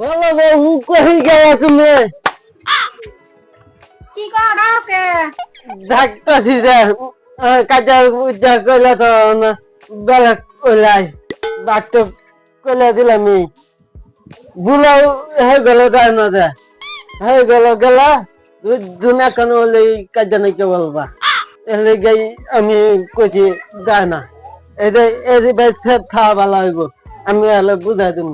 বলো বউ কই গেলা তুমি? কি করো কে? ডাক্তারছি যে কাজা উদ্ধার করলে তো বেলা কইলাই ডাক্তার কইলে দিলাম বুলাও হয়ে গেল তাই না যে হয়ে গেল দুনা কেন হলে কাজা নাকি বলবা এলে গাই আমি কইছি যায় না এই খাওয়া ভালো হইব আমি হলে বুঝাই দিব।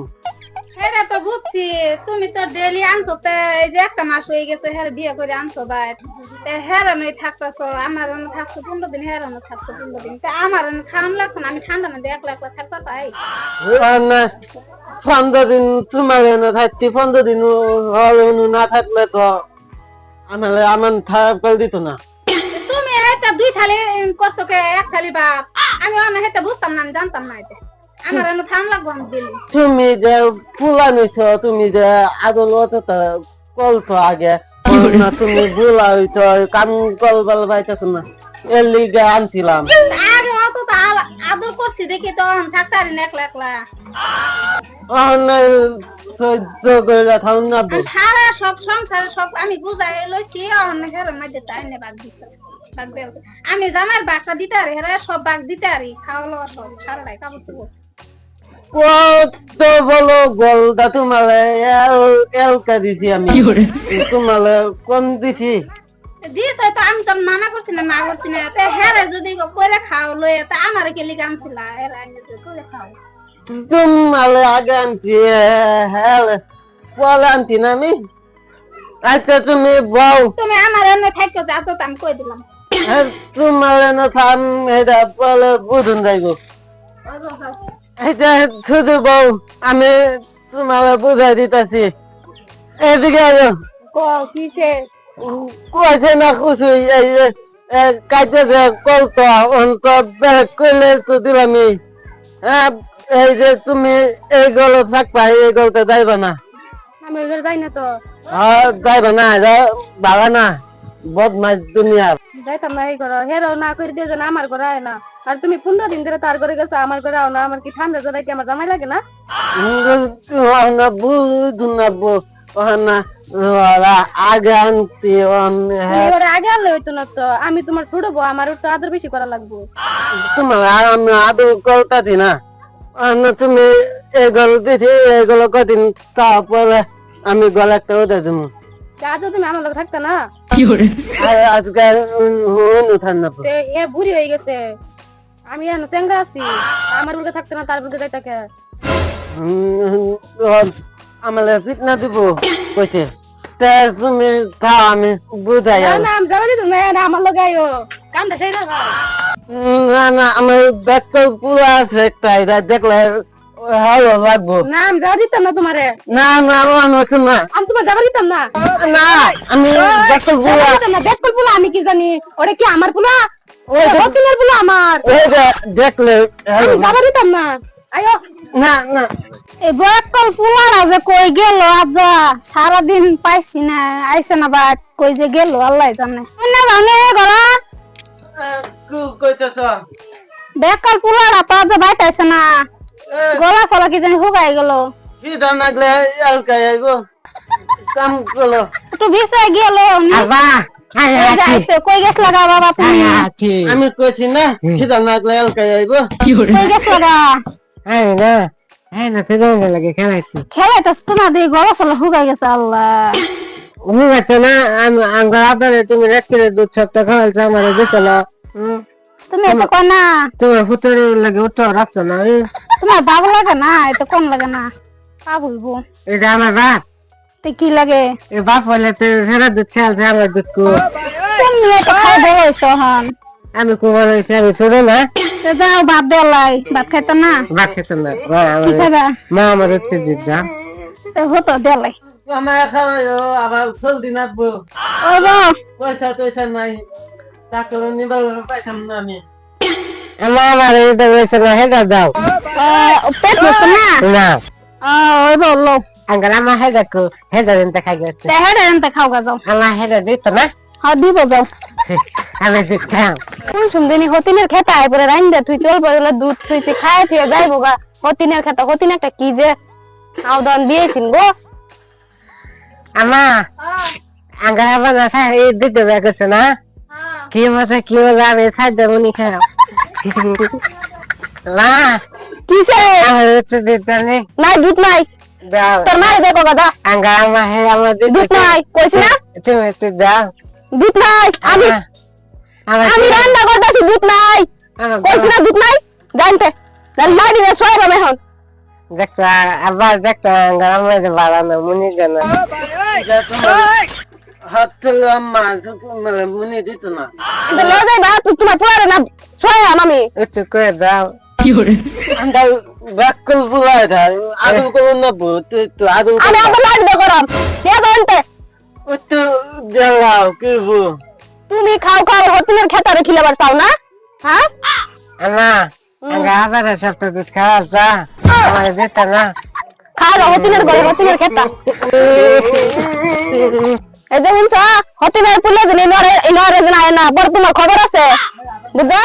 এটা তো বুঝছি, তুমি তো ডেলি আনছো, এই যে একটা মাস হয়ে গেছে হ্যাঁ বিয়ে করে আনছো ভাই, হেরানো থাকতেছো, আমার থাকছো 15 দিন, হেরানো থাকছো 15 দিন, আমার খাওয়ান লাগতো না, আমি ঠান্ডা মধ্যে একলা একলা থাকতে পাই না 15 দিন তোমার না থাকছি 15 দিন না থাকলে তো আমার খারাপ করে দিত না। তুমি এটা 2 থালি করছো কে 1 থালি ভাত, আমি অন্য এটা বুঝতাম না, আমি জানতাম না এটা আমার খাওয়ান লাগবো আমি দিলি। তুমি যে ফুলা নিছ তুমি যে আদালত কলতো আগে না তুমি বুলা হইছ কাম কল বল পাইতেছ না এর লিগে আনছিলাম। আগে অত তো আদর করছি দেখি তো থাকতে পারি না একলা একলা, সহ্য করে থাকুন না সারা সব সংসার সব আমি বুঝাই লইছি, অন্য ঘরের মধ্যে তাই না বাগ দিছে আমি জামার বাগটা দিতে পারি, হেরা সব বাগ দিতে পারি, খাওয়া লওয়া সব সারাটাই কাপড় চোপড়। কত বলো গলদা তোমালে এলকা দিছি আমি তোমালে কম দিছি দিস হয়তো আমি তো মানা করছি না করছি না, হেরা যদি করে খাও লয়ে তা আমার কে লিগে আনছিলা, হেরা করে খাও তোমালে আগে আনছি হ্যাঁ পরে আনছি না আমি। আচ্ছা তুমি বউ তুমি আমার এনে থাকো যা তো আমি কই দিলাম তোমার না থাম এটা পরে বুঝুন যাইব। এটা শুধু বউ আমি তোমার বুঝাই দিতেছি এদিকে কিসে কয়েছে না খুশি এই যে কাজে যে কলতো অন্ত ব্যাগ করলে তো দিলাম এই যে তুমি এই গল থাকবা এই গলতে যাইবা না, আমি ওই যাই না তো, যাইবা না বাবা না বদমাস দুনিয়ার যাইতাম না এই ঘর, হেরাও না করে দিয়ে না আমার ঘরে আয় না, আর তুমি 15 দিন ধরে তার ঘরে গেছো আমার ঘরে আও না, আমার কি ঠান্ডা জড়াই কি আমার জামাই লাগে না? বুঝুন না না আগে আনতে আগে আনলে হইতো না তো, আমি তোমার ছোট বউ, আমার একটু আদর বেশি করা লাগবো। তোমার আমি আদর করতাছি না তুমি এগুলো দিছি এগুলো কদিন তারপরে আমি গলা একটা ওদের দেবো আজ তুমি আমার লোক থাকতে না আজকে উঠান না এ বুড়ি হয়ে গেছে, আমি এখন চেঙ্গা আছি, আমার বুকে থাকতে না তার বুকে যাই থাকে আমার ফিটনা দিব কইতে তুমি থা আমি বুঝাই না আমি যাবো তুমি আমার লোক আইও কামটা সেই না না না আমার দেখতে পুরো আছে একটা এটা দেখলে ভালো লাগবো না আমি যাবো দিতাম না তোমারে, না না না আমি তোমার যাবো দিতাম না, না আমি দেখতে পুরো দেখতে পুলা আমি কি জানি ওরে কি আমার পুলা ওই দক্ষিণের পুলা আমার ওই দেখলে আমি যাবো দিতাম না আয়ো না না এই বকল পুলারা যে কই গেল আজা সারাদিন পাইছি না, আইছে না বা কই যে গেল আল্লাহ জানে না জানে গরা কইতেছ বেকাল পুলারা তো আজ বাইতাইছে না, গলা ফলা কি জানি হুগাই গেল, কি দাম লাগলে আলকাই আইবো কাম করলো একটু ভিসে গেল আবা কই গেছ লাগা বাবা তুমি, আমি কইছি না কি দাম লাগলে আলকাই আইবো কই গেছ লাগা না না সেটা লাগে খেলাইছি খেলাইতাছ তোমা দিয়ে গলা ফলা হুগাই গেছে আল্লাহ হুগাইতো না আমি আঙ্গার আপনারে তুমি রাত্রে দুধ সপ্তাহ খাওয়াইছো আমার দিতে না তুমি তো কই না তোমার ফুতের লাগে উঠো রাখছো না তোমার বাবু লাগে না এত কম লাগে না তা বলবো এটা আমার বাপ তে কি লাগে এ বাপ হলে তো সারা দুধ খেয়ালছে আমার দুধ কো তুমি তো খাই বলছো হন আমি কোমর হয়েছি আমি ছোট না যাও ভাত দেলাই ভাত খাইতো না ভাত খেতে না কি খাবা মা আমার একটু দিত যা তো হতো দেলাই আমার খাওয়াইও আবার চলদি নাকবো ও গো পয়সা টয়সা নাই ডাক্তার নিবার পাইতাম না আমি আমার এটা রয়েছে না হেডা দাও পেট বসতো না না ওই বললো আঙ্গার আমার হেডা কো হেডা দিনতে খাই গেছে হেডে এনতে খাও গা যাও আমার হেডা দিত না হ্যাঁ দিব যাও আমি দুধ খাও কোন সুন্দরী হতিনের খেতা আয় পরে রাইন দে তুই চল পরে দুধ তুই খায় তুই যাইবো গা হতিনের খেতা হতিন একটা কি যে আউদান দিয়েছিন গো আমা হ্যাঁ আঙ্গারা বানা খাই দিতে বেকছ না হ্যাঁ কি মজা আমি ছাড় দেবো নি খাও মা কিসে আমার তো দিতে নেই নাই দুধ নাই দাও তোর মারে দেখো গাদা আঙ্গারা মা হে আমার দুধ নাই কইছি না তুমি একটু দাও দুধ নাই আমি আমার আমি রান্না করতেছি দুধ নাই কইছি না দুধ নাই জানতে লাড়ি দিয়ে শোয় রবে এখন দেখতো আবার দেখতো আঙ্গারা মধ্যে বাড়ানো মুনি জানো হাত লম্মা মানে মুনি দিত না কিন্তু লয়ে যাইবা তোমার পোলারে না শোয় আমি একটু করে দাও আমরা ব্যাকল বুলাই দাও আদু করুন না তুই তো আদু আমি আবার লাড়ি দিয়ে করাম কে জানতে একটু জ্বালাও কি বু তুমি খাও খাও হোটেলের খেতারে খিলাবার চাও না হ্যাঁ আমা আঙ্গা আবার সপ্তাহ দুধ খাওয়া যা আমার দিত না খাও হোটেলের ঘরে হোটেলের খেতা এই যে শুনছ হোটেলের পুলে দিন ইনরে না বড় তোমার খবর আছে বুঝছো